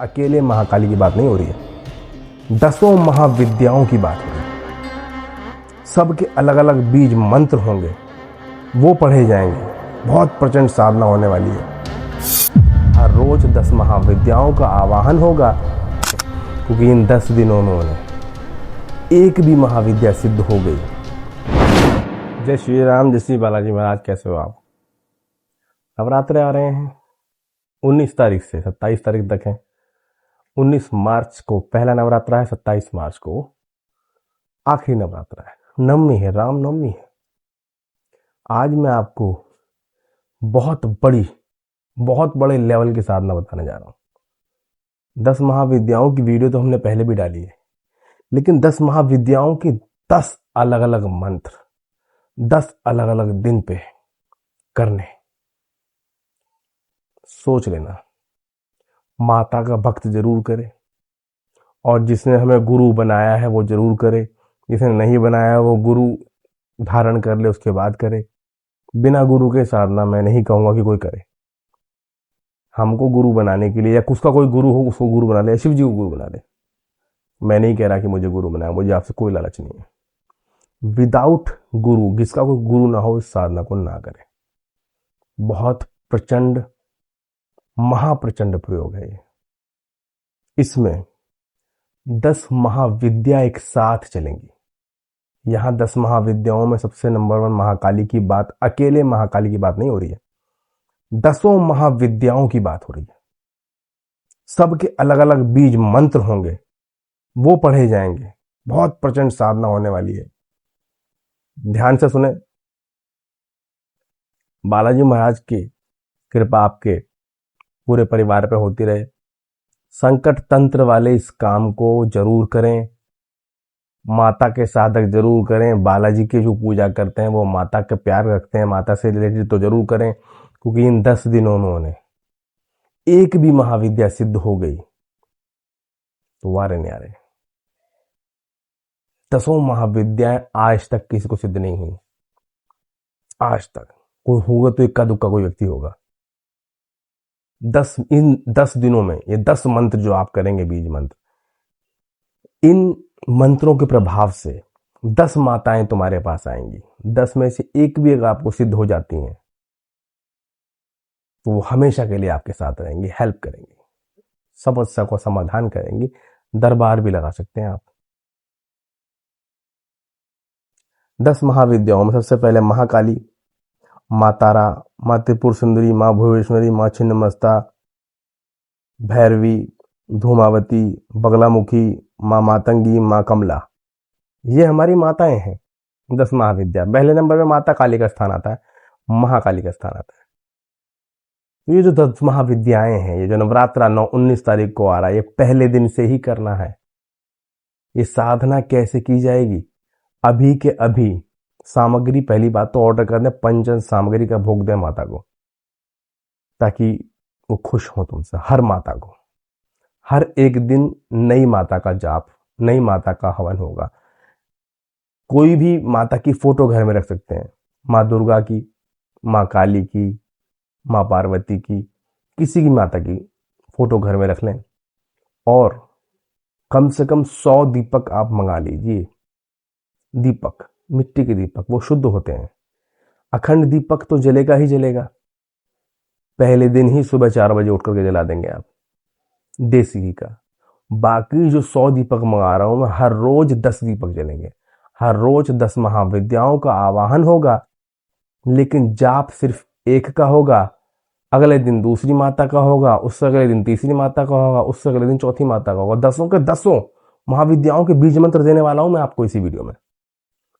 अकेले महाकाली की बात नहीं हो रही है, दसों महाविद्याओं की बात हो रही है। सबके अलग अलग बीज मंत्र होंगे, वो पढ़े जाएंगे। बहुत प्रचंड साधना होने वाली है। हर रोज 10 महाविद्याओं का आवाहन होगा, क्योंकि इन 10 दिनों में उन्हें एक भी महाविद्या सिद्ध हो गई। जय श्री राम, जय श्री बालाजी महाराज। कैसे हो आप? नवरात्रे आ रहे हैं 19 तारीख से 27 तारीख तक है। 19 मार्च को पहला नवरात्रा है, 27 मार्च को आखिरी नवरात्रा है। नवमी है, राम नवमी है। आज मैं आपको बहुत बड़े लेवल की साधना बताने जा रहा हूं। 10 महाविद्याओं की वीडियो तो हमने पहले भी डाली है, लेकिन 10 महाविद्याओं की 10 अलग अलग मंत्र 10 अलग अलग दिन पे करने। सोच लेना, माता का भक्त जरूर करे, और जिसने हमें गुरु बनाया है वो जरूर करे। जिसने नहीं बनाया है वो गुरु धारण कर ले, उसके बाद करे। बिना गुरु के साधना मैं नहीं कहूंगा कि कोई करे। हमको गुरु बनाने के लिए, या उसका कोई गुरु हो उसको गुरु बना ले, शिव जी को गुरु बना ले। मैं नहीं कह रहा कि मुझे गुरु बनाया, मुझे आपसे कोई लालच नहीं है। विदाउट गुरु, जिसका कोई गुरु ना हो, इस साधना को ना करे। बहुत प्रचंड, महाप्रचंड प्रयोग है ये। इसमें 10 महाविद्या एक साथ चलेंगी। यहां 10 महाविद्याओं में सबसे नंबर 1 महाकाली की बात, अकेले महाकाली की बात नहीं हो रही है, दसों महाविद्याओं की बात हो रही है। सबके अलग अलग बीज मंत्र होंगे, वो पढ़े जाएंगे। बहुत प्रचंड साधना होने वाली है। ध्यान से सुने। बालाजी महाराज की कृपा आपके पूरे परिवार पे होती रहे। संकट तंत्र वाले इस काम को जरूर करें। माता के साधक जरूर करें। बालाजी की जो पूजा करते हैं वो माता के प्यार रखते हैं, माता से रिलेटेड, तो जरूर करें, क्योंकि इन 10 दिनों में उन्हें एक भी महाविद्या सिद्ध हो गई तो वारे नहीं आ रहे। 10 महाविद्याएं आज तक किसी को सिद्ध नहीं हुई। आज तक कोई होगा तो इक्का दुक्का कोई व्यक्ति होगा। इन 10 दिनों में ये 10 मंत्र जो आप करेंगे, बीज मंत्र, इन मंत्रों के प्रभाव से 10 माताएं तुम्हारे पास आएंगी। 10 में से एक भी अगर आपको सिद्ध हो जाती हैं तो वो हमेशा के लिए आपके साथ रहेंगी, हेल्प करेंगी, समस्या को समाधान करेंगी। दरबार भी लगा सकते हैं आप। 10 महाविद्याओं में सबसे पहले महाकाली, माँ तारा, माँ त्रिपुर सुंदरी, माँ भुवनेश्वरी, माँ छिन्नमस्ता, भैरवी, धूमावती, बगलामुखी, माँ मातंगी, माँ कमला। ये हमारी माताएं हैं। 10 महाविद्या। पहले नंबर में माता काली का स्थान आता है, महाकाली का स्थान आता है। तो ये जो 10 महाविद्याएं हैं, ये जो नवरात्रा 19 तारीख को आ रहा है, ये पहले दिन से ही करना है। ये साधना कैसे की जाएगी? अभी के अभी सामग्री, पहली बात तो ऑर्डर कर दें, पंचन सामग्री का भोग दें माता को, ताकि वो खुश हो तुमसे। हर माता को हर एक दिन नई माता का जाप, नई माता का हवन होगा। कोई भी माता की फोटो घर में रख सकते हैं, माँ दुर्गा की, माँ काली की, माँ पार्वती की, किसी की माता की फोटो घर में रख लें, और कम से कम 100 दीपक आप मंगा लीजिए। दीपक, मिट्टी के दीपक, वो शुद्ध होते हैं। अखंड दीपक तो जलेगा ही जलेगा। पहले दिन ही सुबह 4 बजे उठ करके जला देंगे आप, देसी घी का। बाकी जो 100 दीपक मंगा रहा हूं मैं, हर रोज 10 दीपक जलेंगे। हर रोज 10 महाविद्याओं का आवाहन होगा, लेकिन जाप सिर्फ एक का होगा। अगले दिन दूसरी माता का होगा, उससे अगले दिन तीसरी माता का होगा, उससे अगले दिन चौथी माता का होगा। 10 के 10 महाविद्याओं के बीज मंत्र देने वाला हूं मैं आपको इसी वीडियो में।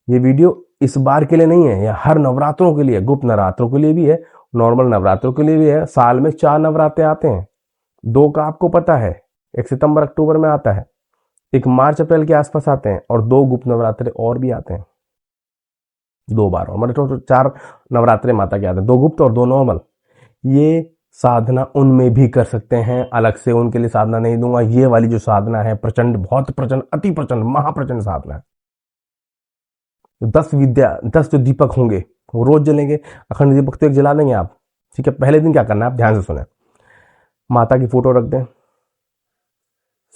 ये वीडियो इस बार के लिए नहीं है, यह हर नवरात्रों के लिए, गुप्त नवरात्रों के लिए भी है, नॉर्मल नवरात्रों के लिए भी है। साल में 4 नवरात्रे आते हैं। 2 का आपको पता है, एक सितंबर अक्टूबर में आता है, एक मार्च अप्रैल के आसपास आते हैं, और 2 गुप्त नवरात्रे और भी आते हैं। 2 बार, और मतलब 4 नवरात्रे माता के आते हैं, 2 गुप्त और 2 नॉर्मल। ये साधना उनमें भी कर सकते हैं, अलग से उनके लिए साधना नहीं दूंगा। ये वाली जो साधना है, प्रचंड, बहुत प्रचंड, अति प्रचंड, महाप्रचंड साधना है। 10 विद्या, 10 जो दीपक होंगे वो रोज जलेंगे। अखंड दीपक तो एक जला देंगे आप, ठीक है। पहले दिन क्या करना है आप ध्यान से सुने। माता की फोटो रख दें,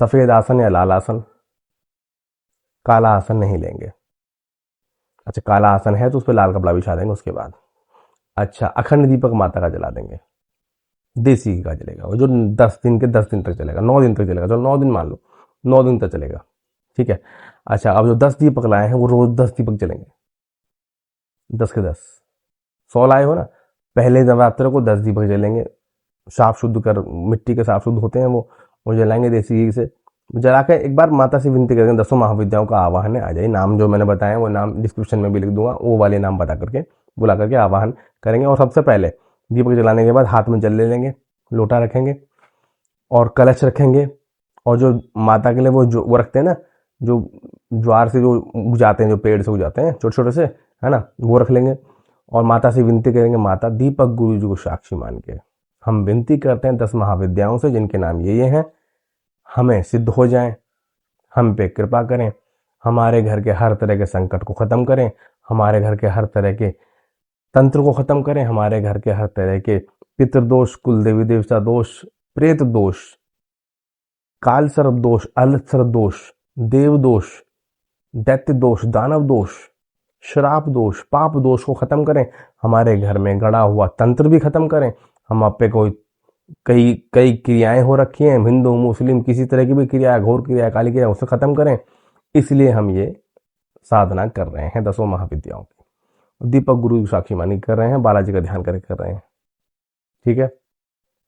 सफेद आसन या लाल आसन, काला आसन नहीं लेंगे। अच्छा, काला आसन है तो उस पर लाल कपड़ा बिछा देंगे उसके बाद। अच्छा, अखंड दीपक माता का जला देंगे, देसी घी का जलेगा, वो जो 10 दिन के 10 दिन तक चलेगा, 9 दिन तक चलेगा, चलो 9 दिन मान लो, 9 दिन तक चलेगा, ठीक है। अच्छा, अब जो 10 दीपक लाए हैं वो रोज 10 दीपक जलेंगे, 10 के 10, 100 लाए हो ना, पहले नवरात्र को 10 दीपक जलेंगे, साफ शुद्ध कर, मिट्टी के साफ शुद्ध होते हैं वो जलाएंगे देसी घी से। जला के एक बार माता से विनती करेंगे, 10 महाविद्याओं का आवाहन है, आ जाइए, नाम जो मैंने बताया वो नाम डिस्क्रिप्शन में भी लिख दूंगा, वो वाले नाम बता करके बुला करके आवाहन करेंगे। और सबसे पहले दीपक जलाने के बाद हाथ में जल ले लेंगे, लोटा रखेंगे और कलश रखेंगे, और जो माता के लिए वो रखते हैं ना, जो ज्वार से जो उग जाते हैं, जो पेड़ से उग जाते हैं छोटे छोटे से, है ना, वो रख लेंगे। और माता से विनती करेंगे, माता दीपक गुरु जी को साक्षी मान के हम विनती करते हैं 10 महाविद्याओं से, जिनके नाम ये हैं, हमें सिद्ध हो जाएं, हम पे कृपा करें, हमारे घर के हर तरह के संकट को खत्म करें, हमारे घर के हर तरह के तंत्र को खत्म करें, हमारे घर के हर तरह के पितृदोष, कुल देवी देवता दोष, प्रेत दोष, काल सर्प दोष, अल सर्प दोष, देव दोष, दैत्य दोष, दानव दोष, श्राप दोष, पाप दोष को खत्म करें, हमारे घर में गड़ा हुआ तंत्र भी खत्म करें, हम आप पे कोई कई कई क्रियाएं हो रखी हैं, हिंदू मुस्लिम किसी तरह की भी क्रिया, घोर क्रिया, काली क्रिया, उसे खत्म करें। इसलिए हम ये साधना कर रहे हैं 10 महाविद्याओं की, दीपक गुरु की साक्षी मानी कर रहे हैं, बालाजी का ध्यान करके कर रहे हैं, ठीक है।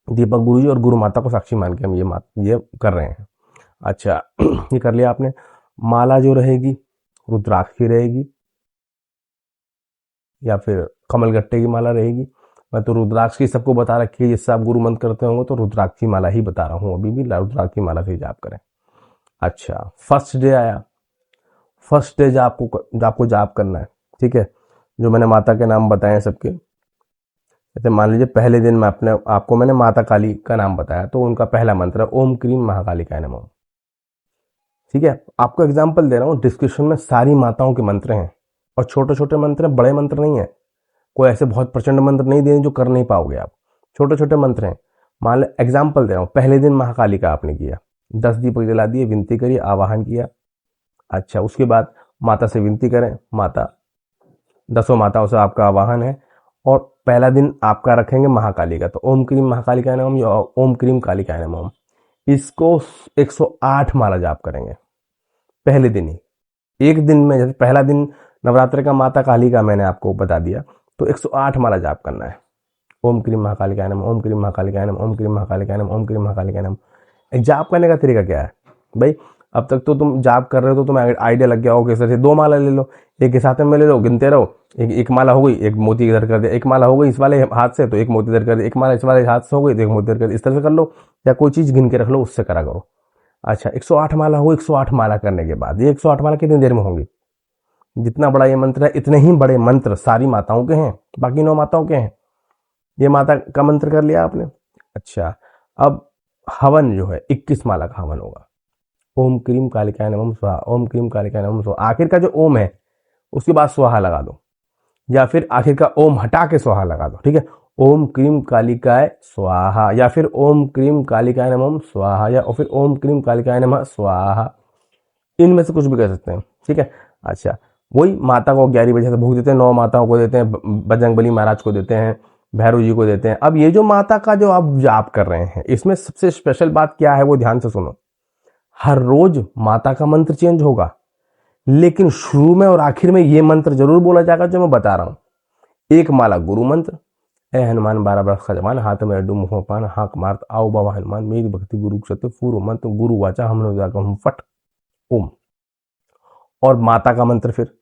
दीपक गुरु जी और गुरु माता को साक्षी मान के हम ये कर रहे हैं। अच्छा, ये कर लिया आपने। माला जो रहेगी रुद्राक्ष की रहेगी या फिर कमलगट्टे की माला रहेगी। मैं तो रुद्राक्ष की सबको बता रखी है, जिससे आप गुरु मंत्र करते होंगे, तो रुद्राक्ष की माला ही बता रहा हूँ अभी भी, रुद्राक्ष की माला से ही जाप करें। अच्छा, फर्स्ट डे आया, फर्स्ट डे आपको जाप करना है, ठीक है। जो मैंने माता के नाम बताए सबके, जैसे मान लीजिए पहले दिन मैं आपको मैंने माता काली का नाम बताया, तो उनका पहला मंत्र है ओम क्रीम महाकालिकाय नमः, ठीक है। आपको एग्जाम्पल दे रहा हूँ, डिस्क्रिप्शन में सारी माताओं के मंत्र हैं, और छोटे छोटे मंत्र हैं, बड़े मंत्र नहीं है, कोई ऐसे बहुत प्रचंड मंत्र नहीं देने जो कर नहीं पाओगे आप, छोटे छोटे मंत्र हैं। मान लो एग्जाम्पल दे रहा हूँ, पहले दिन महाकाली का आपने किया, 10 दीपक जला दिए, विनती करी, आवाहन किया। अच्छा, उसके बाद माता से विनती करें, माता 10 माताओं से आपका आवाहन है, और पहला दिन आपका रखेंगे महाकाली का, तो ओम क्रीम महाकालिकाय नमः या ओम क्रीम कालिकाय नमः, इसको 108 माला जाप करेंगे पहले दिन ही, एक दिन में। जैसे पहला दिन नवरात्र का माता काली का मैंने आपको बता दिया, तो 108 माला जाप करना है, ओम क्रीम महाकालिकाय नमः, ओम क्रीम महाकालिकाय नमः, ओम क्रीम महाकालिकाय नमः, ओम क्रीम महाकालिकाय नमः। जाप करने का तरीका क्या है भाई, अब तक तो तुम जाप कर रहे हो तो तुम्हें आइडिया लग गया होगा, किस तरह से 2 माला ले लो, एक के साथ में ले लो, गिनते रहो, एक माला हो गई, एक मोती इधर कर दिया, एक माला हो गई इस वाले हाथ से तो एक मोती इधर कर दिया, एक माला इस वाले हाथ से हो गई तो एक मोती इधर कर दिया, इस तरह से कर लो, या कोई चीज गिन के रख लो, उससे करा करो। अच्छा, 108 माला हो, 108 माला करने के बाद ये 108 माला कितनी देर में होंगी, जितना बड़ा ये मंत्र है इतने ही बड़े मंत्र सारी माताओं के हैं, बाकी 9 माताओं के हैं। ये माता का मंत्र कर लिया आपने। अच्छा, अब हवन जो है 21 माला का हवन होगा, ओम क्रीम कालिकाय नमः स्वाहा, ओम क्रीम कालिकाय नमः स्वाहा, आखिर का जो ओम है उसके बाद स्वाहा लगा दो, या फिर आखिर का ओम हटा के स्वाहा लगा दो, ठीक है। ओम क्रीम कालिकाय स्वाहा, या फिर ओम क्रीम कालिकाय नमः स्वाहा, या फिर ओम क्रीम कालिकाय नमः स्वाहा, इनमें से कुछ भी कर सकते हैं, ठीक है। अच्छा, वही माता को 11 बजे से भोग देते हैं, 9 माताओं को देते हैं, बजरंगबली महाराज को देते हैं, भैरव जी को देते हैं। अब ये जो माता का जो आप जाप कर रहे हैं, इसमें सबसे स्पेशल बात क्या है वो ध्यान से सुनो। हर रोज माता का मंत्र चेंज होगा, लेकिन शुरू में और आखिर में ये मंत्र जरूर बोला जाएगा जो मैं बता रहा हूं। एक माला गुरु मंत्र, ए हनुमान 12 बरस का जवान, हाथ में अड्डू मुँह पान, हाक मारत आओ बाबा हनुमान, मेरी भक्ति गुरु सत्य पूर्व मंत्र, गुरु वाचा हम फट ओम, और माता का मंत्र फिर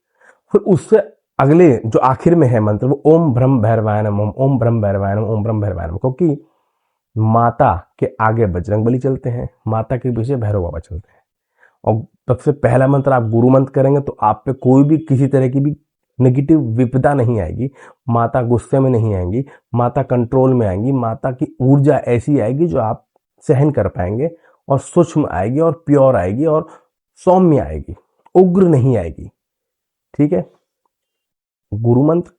उससे अगले जो आखिर में है मंत्र वो ओम ब्रह्म भैरवाय नमः, ओम ब्रह्म भैरवाय नमः, ओम ब्रह्म भैरवाय नमः, क्योंकि माता के आगे बजरंगबली चलते हैं, माता के पीछे भैरव बाबा चलते हैं। और सबसे पहला मंत्र आप गुरु मंत्र करेंगे तो आप पे कोई भी किसी तरह की भी नेगेटिव विपदा नहीं आएगी, माता गुस्से में नहीं आएंगी, माता कंट्रोल में आएंगी, माता की ऊर्जा ऐसी आएगी जो आप सहन कर पाएंगे, और सूक्ष्म आएगी, और प्योर आएगी, और सौम्य आएगी, उग्र नहीं आएगी, ठीक है। गुरु मंत्र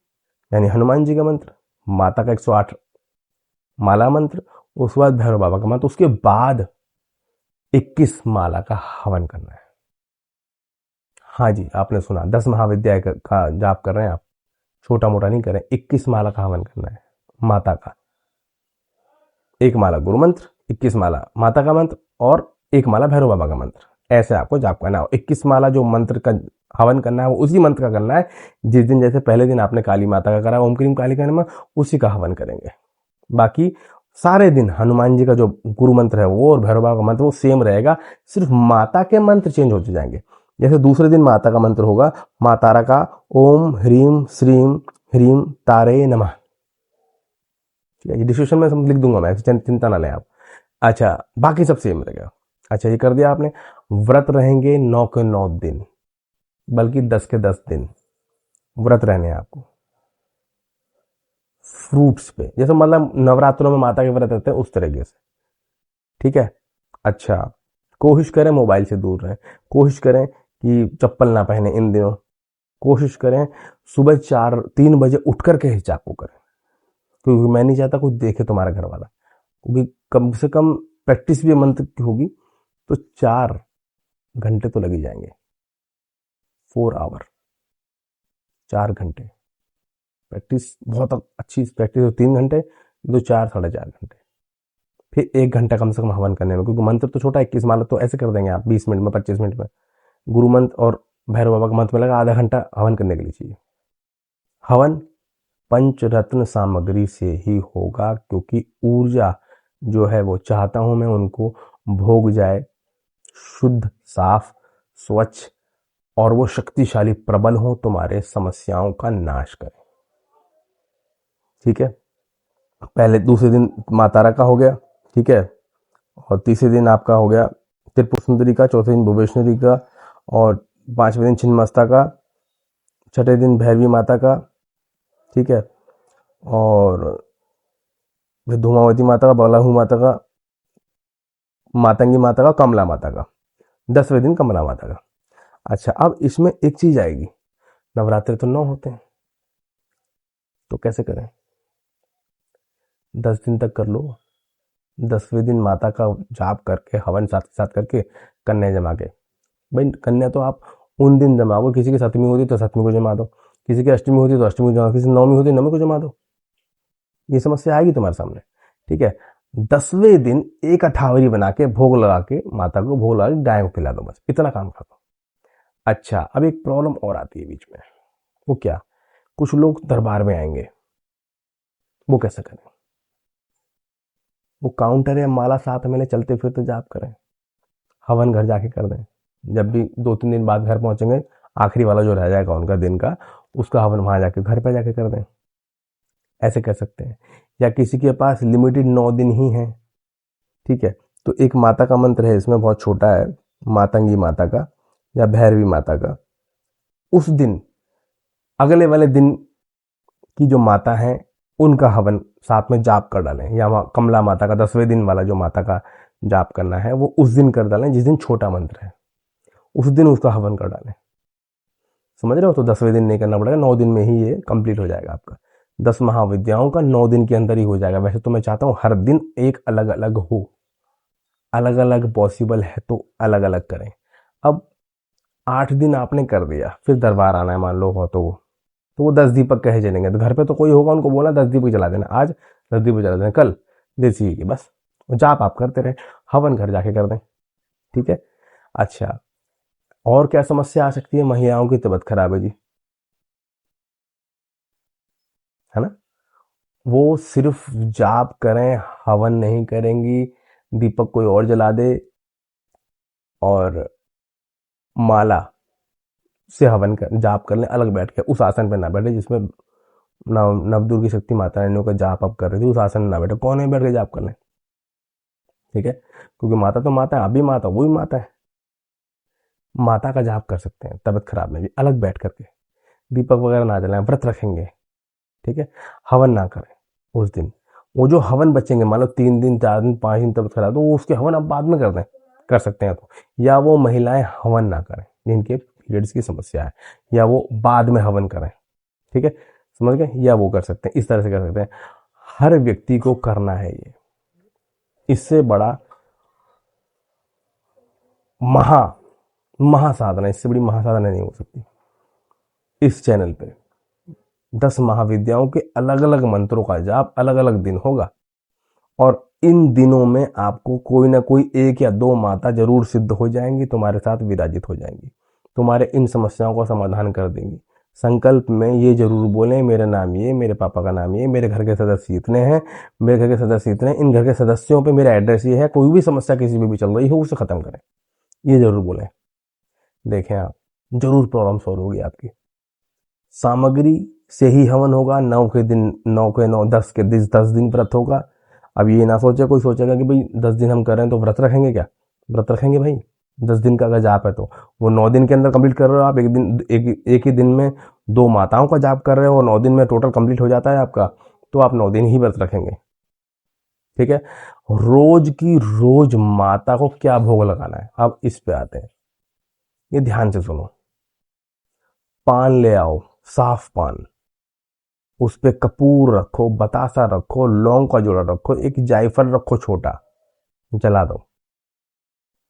यानी हनुमान जी का मंत्र, माता का 108 माला मंत्र, उसके बाद भैरव बाबा का मंत्र, उसके बाद 21 माला का हवन करना है। हाँ जी, आपने सुना, 10 महाविद्या का जाप कर रहे हैं आप, छोटा मोटा नहीं कर रहे, 21 माला का हवन करना है माता का। एक माला गुरु मंत्र, 21 माला माता का मंत्र, और एक माला भैरव बाबा का मंत्र। ऐसे आपको जाप करना है। 21 माला जो मंत्र का हवन करना है वो उसी मंत्र का करना है जिस दिन, जैसे पहले दिन आपने काली माता का करा ओम क्रीम काली का नमः, उसी का हवन करेंगे। बाकी सारे दिन हनुमान जी का जो गुरु मंत्र है वो और भैरव बाबा का मंत्र वो सेम रहेगा, सिर्फ माता के मंत्र चेंज होते जाएंगे। जैसे दूसरे दिन माता का मंत्र होगा, माँ तारा का ओम ह्रीम श्रीम ह्रीम तारे नमः। ये डिस्क्रिप्शन में सब लिख दूंगा मैं, चिंता ना लें आप। अच्छा, बाकी सब सेम रहेगा। अच्छा, ये कर दिया आपने। व्रत रहेंगे 9 के 9 दिन, बल्कि 10 के 10 दिन व्रत रहने हैं आपको फ्रूट्स पे, जैसे मतलब नवरात्रों में माता के व्रत रहते हैं उस तरीके से, ठीक है। अच्छा, कोशिश करें मोबाइल से दूर रहें, कोशिश करें कि चप्पल ना पहने इन दिनों, कोशिश करें सुबह 4-3 बजे उठ करके ही जाप को करें, क्योंकि मैं नहीं चाहता कुछ देखे तुम्हारा घर वाला, क्योंकि कम से कम प्रैक्टिस भी मंत्र की होगी तो 4 घंटे तो लग ही जाएंगे, 4 आवर, 4 घंटे प्रैक्टिस। बहुत अच्छी प्रैक्टिस हो 3 घंटे, तो 4-4.5 घंटे, फिर 1 घंटा कम से कम हवन करने में, क्योंकि मंत्र तो छोटा 21 माला तो ऐसे कर देंगे आप 20 मिनट में 25 मिनट में। गुरु मंत्र और भैरव बाबा का मंत्र में लगा आधा घंटा हवन करने के लिए चाहिए। हवन पंचरत्न सामग्री से ही होगा, क्योंकि ऊर्जा जो है वो चाहता हूं मैं उनको भोग जाए, शुद्ध साफ स्वच्छ, और वो शक्तिशाली प्रबल हो, तुम्हारे समस्याओं का नाश करें, ठीक है। पहले दूसरे दिन माँ तारा का हो गया, ठीक है, और तीसरे दिन आपका हो गया त्रिपुर सुंदरी का, चौथे दिन भुवनेश्वरी का, और 5वें दिन छिन्नमस्ता का, छठे दिन भैरवी माता का, ठीक है, और फिर धूमावती माता का, बलाहू माता का, मातंगी माता का, कमला माता का, 10वें दिन कमला माता का। अच्छा, अब इसमें एक चीज आएगी, नवरात्रि तो 9 होते हैं, तो कैसे करें? 10 दिन तक कर लो, 10वें दिन माता का जाप करके हवन साथ साथ करके कन्या जमा के, भाई कन्या तो आप उन दिन जमाओ, किसी की 7वीं होती तो 7वीं को जमा दो, किसी की 8वीं होती तो 8वीं को जमा, किसी 9वीं होती 9वीं को जमा दो। ये समस्या आएगी तुम्हारे सामने, ठीक है। 10वें दिन एक अठावरी बना के भोग लगा के माता को भोग लगा के गाय को पिला दो, बस इतना काम कर दो। अच्छा, अब एक प्रॉब्लम और आती है बीच में, वो क्या? कुछ लोग दरबार में आएंगे, वो कैसे करें? वो काउंटर या माला साथ में ले चलते फिरते जाप करें, हवन घर जाके कर दें, जब भी 2-3 दिन बाद घर पहुंचेंगे आखिरी वाला जो रह जाएगा उनका दिन का, उसका हवन वहां जाके घर पे जाके कर दें, ऐसे कर सकते हैं। या किसी के पास लिमिटेड 9 दिन ही है, ठीक है, तो एक माता का मंत्र है इसमें, बहुत छोटा है, मातंगी माता का या भैरवी माता का। उस दिन अगले वाले दिन की जो माता है उनका हवन साथ में जाप कर डालें, या वहाँ कमला माता का 10वें दिन वाला जो माता का जाप करना है वो उस दिन कर डालें जिस दिन छोटा मंत्र है, उस दिन उसका हवन कर डालें। समझ रहे हो? तो 10वें दिन नहीं करना पड़ेगा, 9 दिन में ही ये कंप्लीट हो जाएगा आपका। 10 महाविद्याओं का 9 दिन के अंदर ही हो जाएगा। वैसे तो मैं चाहता हूँ हर दिन एक अलग अलग हो, अलग अलग पॉसिबल है तो अलग अलग करें। अब 8 दिन आपने कर दिया, फिर दरबार आना है मान लो हो तो वो 10 दीपक कहे चलेंगे, तो घर पे तो कोई होगा, उनको बोला 10 दीपक जला देना, आज 10 दीपक जला देना, कल देसी घी की, बस जाप आप करते रहे, हवन घर जाके कर दें, ठीक है। अच्छा, और क्या समस्या आ सकती है? महिलाओं की तबीयत खराब है जी, है ना, वो सिर्फ जाप करें, हवन नहीं करेंगी, दीपक कोई और जला दे, और माला से हवन कर जाप कर लें, अलग बैठ के, उस आसन पे ना बैठे जिसमें नवदुर्गी शक्ति माता रानियों का जाप आप कर रहे थे, उस आसन में ना बैठे, कौन है बैठ के जाप कर लें, ठीक है, क्योंकि माता तो माता है, आप भी माता, वो भी माता है, माता का जाप कर सकते हैं तबीयत खराब में भी, अलग बैठ करके, दीपक वगैरह ना जलाएं, व्रत रखेंगे, ठीक है, हवन ना करें उस दिन। वो जो हवन बचेंगे, मान लो 3 दिन 4 दिन 5 दिन तबीयत खराब, तो वो उसके हवन आप बाद में कर दें, कर सकते हैं तो, या वो महिलाएं हवन ना करें जिनके पीरियड्स की समस्या है, या वो बाद में हवन करें, ठीक है, समझ गए, या वो कर सकते हैं, इस तरह से कर सकते हैं। हर व्यक्ति को करना है ये, इससे बड़ा महासाधना, इससे बड़ी महासाधना नहीं हो सकती। इस चैनल पे 10 महाविद्याओं के अलग अलग मंत्रों का जाप अलग अलग दिन होगा, और इन दिनों में आपको कोई ना कोई एक या दो माता जरूर सिद्ध हो जाएंगी, तुम्हारे साथ विराजित हो जाएंगी, तुम्हारे इन समस्याओं का समाधान कर देंगी। संकल्प में ये जरूर बोलें, मेरा नाम ये, मेरे पापा का नाम ये, मेरे घर के सदस्य इतने हैं, मेरे घर के सदस्य इतने हैं, इन घर के सदस्यों पे मेरा एड्रेस ये है, कोई भी समस्या किसी पे भी चल रही हो उसे खत्म करें, ये जरूर बोलें। देखें आप, जरूर प्रॉब्लम सॉल्व होगी आपकी। सामग्री से ही हवन होगा, 9 के दिन 9 के 9 10 के 10 दिन व्रत होगा। अब ये ना सोचे, कोई सोचेगा कि भाई 10 दिन हम कर रहे हैं तो व्रत रखेंगे क्या? व्रत रखेंगे भाई, 10 दिन का अगर जाप है तो वो 9 दिन के अंदर कंप्लीट कर रहे हो आप। एक ही दिन में 2 माताओं का जाप कर रहे हो और 9 दिन में टोटल कंप्लीट हो जाता है आपका, तो आप 9 दिन ही व्रत रखेंगे। ठीक है, रोज की रोज माता को क्या भोग लगाना है, अब इस पे आते हैं। ये ध्यान से सुनो। पान ले आओ, साफ पान, उस पे कपूर रखो, बतासा रखो, लौंग का जोड़ा रखो, एक जायफल रखो छोटा, जला दो।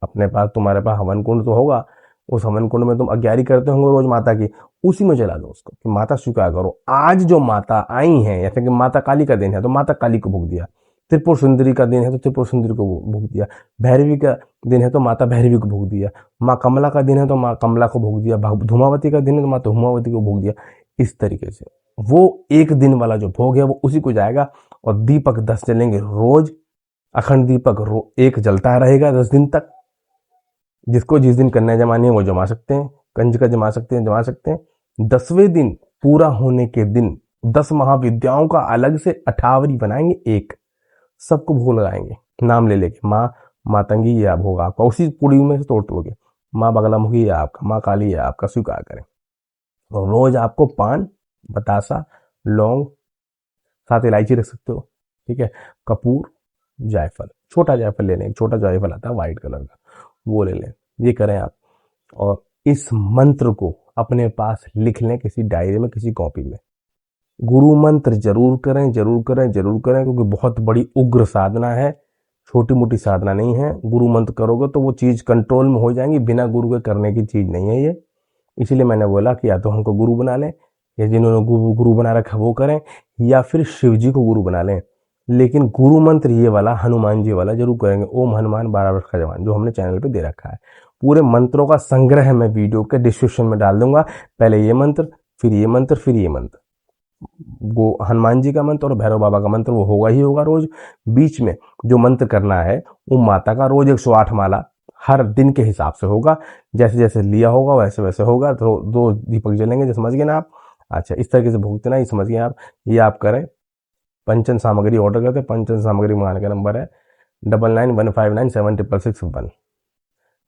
अपने पास, तुम्हारे पास हवन कुंड तो होगा, उस हवन कुंड में तुम अग्यारी करते होंगे रोज माता की, उसी में जला दो उसको कि माता स्वीकार करो। आज जो माता आई हैं, जैसे कि माता काली का दिन है तो माता काली को भोग दिया, त्रिपुर सुंदरी का दिन है तो त्रिपुर सुंदरी को भोग दिया, भैरवी का दिन है तो माता भैरवी को भोग दिया, माँ कमला का दिन है तो माँ कमला को भोग दिया, धूमावती का दिन है तो माता धूमावती को भोग दिया। इस तरीके से वो एक दिन वाला जो भोग है वो उसी को जाएगा। और दीपक 10 जलेंगे रोज, अखंड दीपक एक जलता रहेगा 10 दिन तक। जिसको जिस दिन कन्या जमानी है वो जमा सकते हैं, कंजका जमा सकते हैं, जमा सकते हैं। 10वें दिन पूरा होने के दिन 10 महाविद्याओं का अलग से अठावरी बनाएंगे, एक सबको भोग लगाएंगे, नाम ले लेके। माँ मातंगी ये आप होगा आपका, उसी पूड़ी में से तोड़ के माँ बगलामुखी है आपका, माँ काली है आपका, स्वीकार करें। और रोज आपको पान, बतासा, लौंग, साथ इलायची रख सकते हो, ठीक है, कपूर, जायफल, छोटा जायफल ले लें, छोटा जायफल आता है व्हाइट कलर का, वो ले लें। ये करें आप, और इस मंत्र को अपने पास लिख लें किसी डायरी में, किसी कॉपी में। गुरु मंत्र जरूर करें, जरूर करें, जरूर करें, क्योंकि बहुत बड़ी उग्र साधना है, छोटी मोटी साधना नहीं है। गुरु मंत्र करोगे तो वो चीज कंट्रोल में हो जाएंगी, बिना गुरु के करने की चीज नहीं है ये। इसीलिए मैंने बोला कि या तो हमको गुरु बना लें, या जिन्होंने गुरु बना रखा वो करें, या फिर शिव जी को गुरु बना लें। लेकिन गुरु मंत्र ये वाला, हनुमान जी वाला जरूर करेंगे, ओम हनुमान 12 वर्ष का जवान, जो हमने चैनल पे दे रखा है। पूरे मंत्रों का संग्रह मैं वीडियो के डिस्क्रिप्शन में डाल दूंगा। पहले ये मंत्र, फिर ये मंत्र, फिर ये मंत्र, वो हनुमान जी का मंत्र और भैरव बाबा का मंत्र वो होगा ही होगा रोज। बीच में जो मंत्र करना है वो माता का रोज 108 माला हर दिन के हिसाब से होगा, जैसे जैसे लिया होगा वैसे वैसे होगा। तो 2 दीपक जलेंगे, जो समझ गए ना आप। अच्छा, इस तरीके से भोगते ना, ये समझ गए आप। ये आप करें। पंचन सामग्री ऑर्डर करते, पंचन सामग्री मंगाने का नंबर है 9915976661।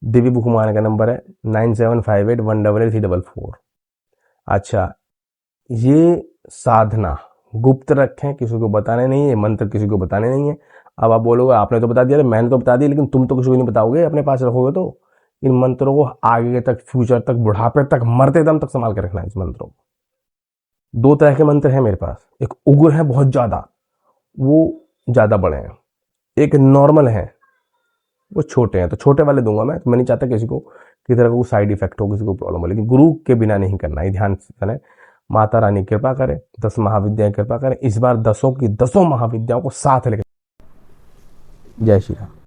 दिव्य बुक मंगाने का नंबर है 9758188344। अच्छा, ये साधना गुप्त रखें, किसी को बताने नहीं है, मंत्र किसी को बताने नहीं है। अब आप बोलोगे आपने तो बता दिया, मैंने तो बता दिया, लेकिन तुम तो किसी को नहीं बताओगे, अपने पास रखोगे। तो इन मंत्रों को आगे तक, फ्यूचर तक, बुढ़ापे तक, मरते दम तक संभाल के रखना है। इस मंत्रों को 2 तरह के मंत्र हैं मेरे पास। एक उग्र है बहुत ज्यादा, वो ज्यादा बड़े हैं। एक नॉर्मल है, वो छोटे हैं। तो छोटे वाले दूंगा मैं, तो मैं नहीं चाहता किसी को किसी तरह का साइड इफेक्ट हो, किसी को प्रॉब्लम हो, लेकिन गुरु के बिना नहीं करना है, ध्यान से करें। माता रानी कृपा करे, 10 महाविद्याएं कृपा करें। इस बार 10 की 10 महाविद्याओं को साथ लेकर। जय श्री राम।